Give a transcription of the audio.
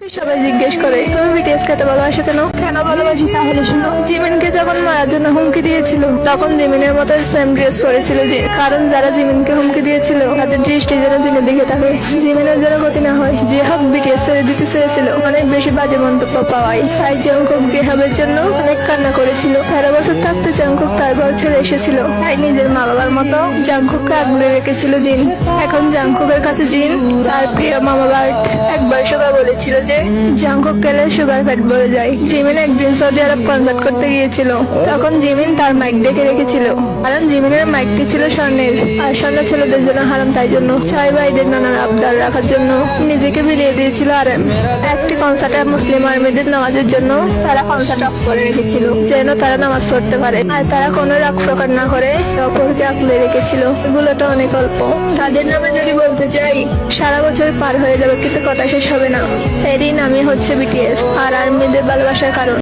সবাই জিজ্ঞেস করে তুমি বিটিএস খেতে ভালোবাসো কেন? কেন ভালোবাসি তাহলে শুনো। জিমিনকে যখন মারার জন্য হুমকি দিয়েছিল তখন জিমিনের মতো সেম ড্রেস পরেছিল যে, কারণ যারা জিমিনকে হুমকি দিয়েছিল তাদের দৃষ্টি যেন জিনের দিকে থাকে, জিমিনের যেন ক্ষতি না হয়। জিহাব বিটিএস ছেড়ে দিতে চেয়েছিল অনেক বেশি বাজে মন্তব্য পাওয়ায়, তাই জংকুক জিহাবের জন্য অনেক কান্না করেছিল। 13 বছর থাকতে জংকুক তার ঘর ছেড়ে এসেছিল, তাই নিজের মা বাবার মতো জংকুককে আগলে রেখেছিল জিন। এখন জংকুকের কাছে জিন তার প্রিয় মামা বার্ট। একবার সবাই বলেছিল যে জংকুক গেলে সুগার ফ্যাট বেড়ে যায়। জিমিন একদিন সৌদি আরব কনসার্ট করতে গিয়েছিল, তখন জিমিন তার মাইক ডেকে রেখেছিল, কারণ জিমিনের মাইকটি ছিল স্বর্ণের, আর স্বর্ণ ছেলেদের জন্য হারাম, তাই জন্য ছয় ভাইদের নানান আবদার রাখার জন্য নিজেকে বিলিয়ে দিয়েছিল। আর একটি কনসার্টে মুসলিম আর্মিদের নামাজের জন্য তারা কনসার্ট অফ করে রেখেছিল, যেন তারা নামাজ পড়তে পারে, আর তারা কোনো রাগ প্রকার না করে অপরকে আঁকলে রেখেছিল। এগুলো তো অনেক অল্প, তাদের নামে যদি বলতে চাই সারা বছর পার হয়ে যাবে, কিন্তু কথা শেষ হবে না। এরই নামই হচ্ছে বিটিএস আর আর্মিদের ভালোবাসার কারণ।